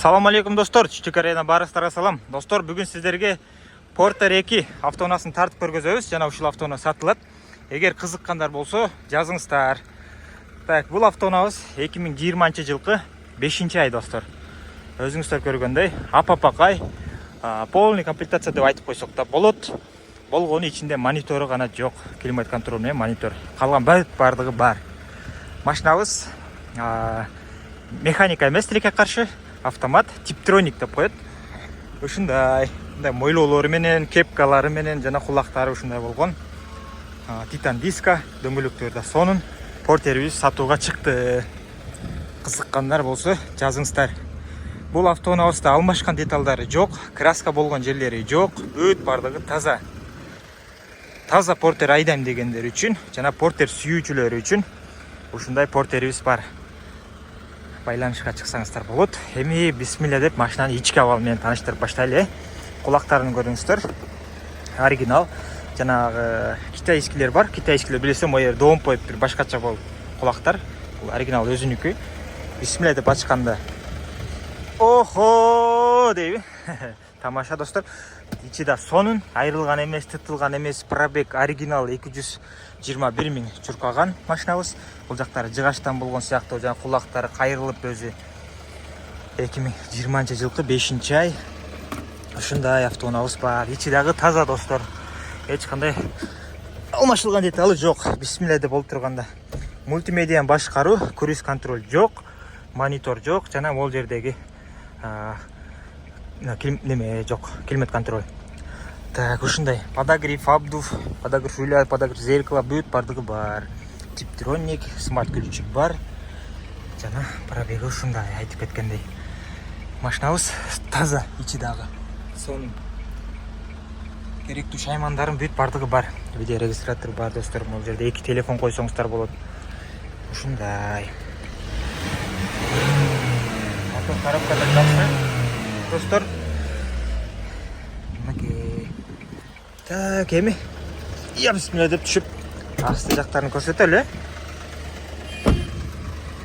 Салам алейкум достор, Чичикарена барыстарға салам. Достор, бүгін сіздерге Porter 2 автоунасын тартып көргіземіз. Жана ушул автоуна сатылат. Эгер кызыккандар болсо, жазыңыздар. Так, бул автоунабыз 2020 жылкы 5-ай достор. Өзүңүздөр көргөндөй, апапакай, полный комплектация деп айтып койсок да болот. Болгону ичинде монитору гана жок, климат контроль менен монитор. Калган бардыгы бар. Машинабыз механика эмес, тилекке каршы автомат, типтроник деп коет. Ушундай мойлоолору менен, кепкалары менен жана кулактары ушундай болгон. Титан диска, дөңгөлөктөрү да сонун. Портерибиз сатууга чыкты. Кызыккандар болсо жазыңыздар. Бул автоунабызда алмашкан деталдары жок, краска болгон жерлери жок, бүт бардыгы таза. Таза Porter айдайм дегендер үчүн жана Porter сүйүүчүлөрү үчүн ушундай портерибиз бар. Байланышка чыксаңыздар болот. Эми бисмилля деп машинанын ички абалы менен тааныштырып баштайлы. Кулактарын көрүңүздөр. Оригинал. Жанагы китайскилер бар. Китайскилер билесем, моер доомпойп бир башкача болуп кулактар. Бул оригинал өзүнүкү. Бисмилля деп ачканда охо дейби. Тамаша достор. Ичи да сонун, айрылган эмес, тытылган эмес, пробег оригинал 221 миң чуркаган машинабыз. Бул жактары жыгачтан болгон сыяктуу, жана кулактары кайрылып өзү 2020 жылкы 5-ай. Ушундай автоунабыз бар. Ичи дагы таза достор. Эч кандай алмашылган деталы жок. Бисмилля деп болуп турганда. Мультимедиа башкаруу, круиз контроль жок, монитор жок, жана бул жердеги жок, климат контроль. Так, ушундай подогрев, обдув, подогрев руля, подогрев зеркала, бүт бардыгы бар. Типтроник, смарт ключик бар. Жана пробеги ушундай, айтып кеткендей. Машинабыз таза, ичи дагы сонун. Керектүү шаймандарын бүт бардыгы бар. Видео регистратор бар достор. Бул жерде 2 телефон койсоңуздар болот. Ушундай. Мотор коробкада жакшы достор. Так, эми бисмилля деп түшүп, асты жактарын көрсөтөлү.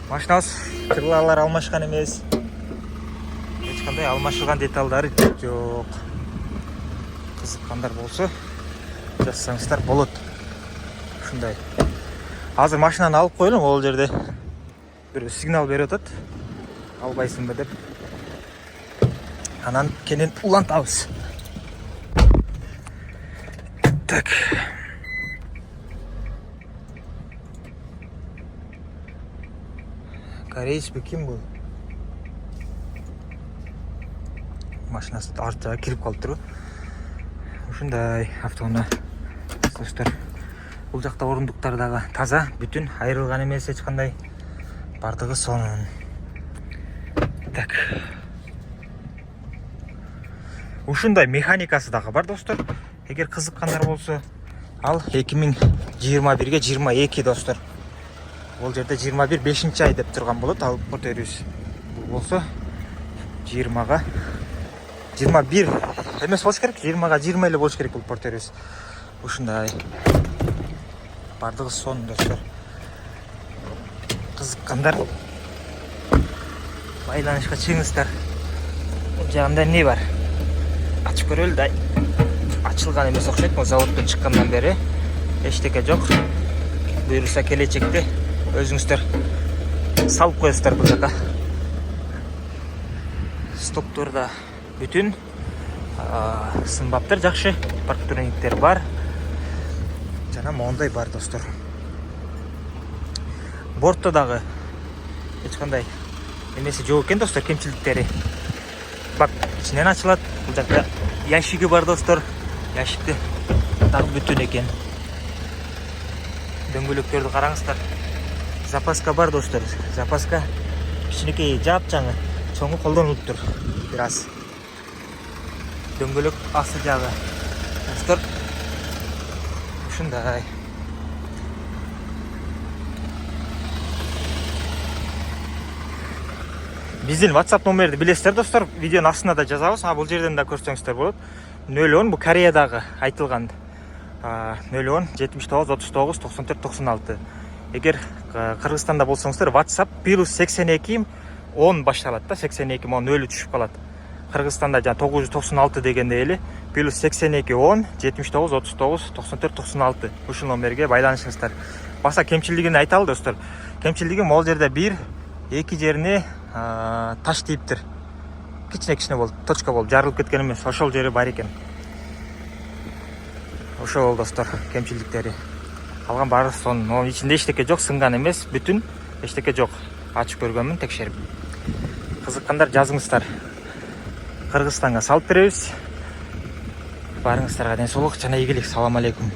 Машинабыз крылалар алмашкан эмес. Эч кандай алмашылган деталдары жок. Кызыккандар болсо, жазсаңыздар болот. Ушундай. Азыр машинаны алып коелуң, ол жерде бир сигнал берип атат. Албайсыңбы деп. Анан кенен улантабыз. Так. Корейс ким бул? Машинасы арт жагы кирип калыптыр. Ушундай автоуна достор. Бул жакта орундуктар дагы таза, бүтүн, айрылган эмес эч кандай. Бардыгы сонун. Так. Ушундай механикасы дагы бар достор. Эгер кызыккандар болсо, ал 2021ге 22 достор. Бул жерде 21 5-ай деп турган болот. Ал Porterибиз болсо 20га 21 эмес болуш керек, 20га 20 эле болуш керек бул Porterибиз. Ушундай. Бардыгы сонун достор. Кызыккандар байланышка чыгыңыздар. Бул жагында эмне бар? Ачып көрөлү да. Ачылган эмес окшойт, бул заводдон чыккандан бери эчтеке жок. Буюрса келечекте өзүңүздөр салып коесуздар бул жака. Стоптор да бүтүн, сымбаптар жакшы, парктрониктер бар. Жана мондай бар достор. Бортто дагы эч кандай эмеси жок экен достор, кемчиликтери. Бак, ичинен ачылат. Бул жакта ящиги бар достор. Ящикте дагы бүтүн экен. Дөңгөлөктөрдү караңыздар. Запаска бар достор. Запаска кичинекей жапжаңы, чоңу колдонулуптур. Бир аз. Дөңгөлөк асты жагы достор. Ушундай. Биздин WhatsApp номерди билесиздер достор. Видеонун астына да жазабыз. Бул жерден да көрсөңүздөр болот. 010 бу Кореядагы айтылган. 010 79 39 94 96. Эгер Кыргызстанда болсоңуздар WhatsApp +82 10 башталат да, 82 10 нөлү түшүп калат. Кыргызстанда жана 996 дегенде эле плюс 82 10 79 39 94 96 ушул номерге байланышыңыздар. Баса кемчилигин айталы достор. Кемчилиги могул жерде бир эки жерине таш тийиптир. Кичине болуп, точка болуп жарылып кеткен эмес, ошол жери бар экен. Ошол достор кемчиликтери. Калган баары сонун. Ичинде эчтеке жок, сынган эмес, бүтүн эчтеке жок. Ачып көргөнмүн, текшерип. Кызыккандар жазыңыздар. Кыргызстанга салып беребиз. Барыңыздарга ден соолук жана ийгилик. Салам алейкум.